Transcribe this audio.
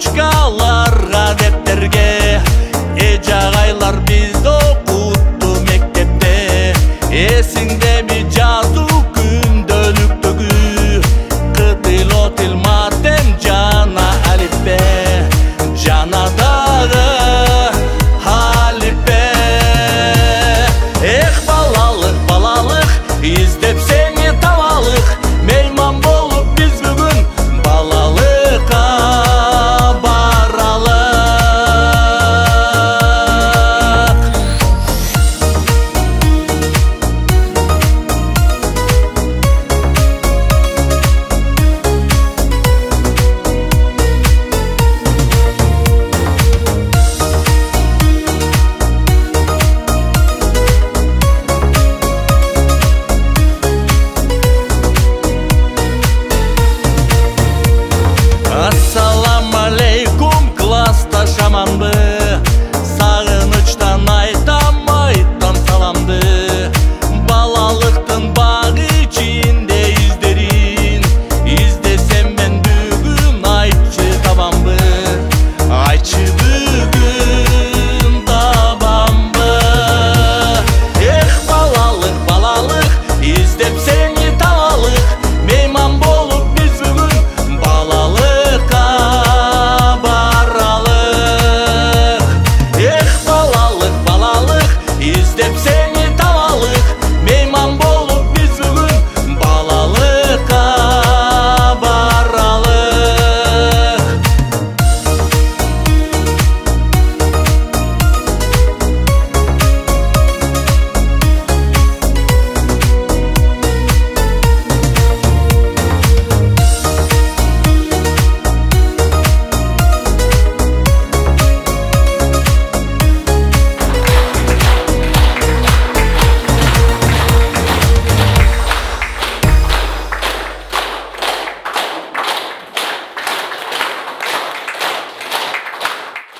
ручкаларга дептерге эже агайлар бизди окутту мектепте эсиңдеби жазуу күндөлүктөгү кытыл отил матем жана алифбе жана дагы алифбе эх балалык издеп сени табалык мейман болуп биз бүгүн балалыкка баралык. Ассаламу алейкум, класста шаманбы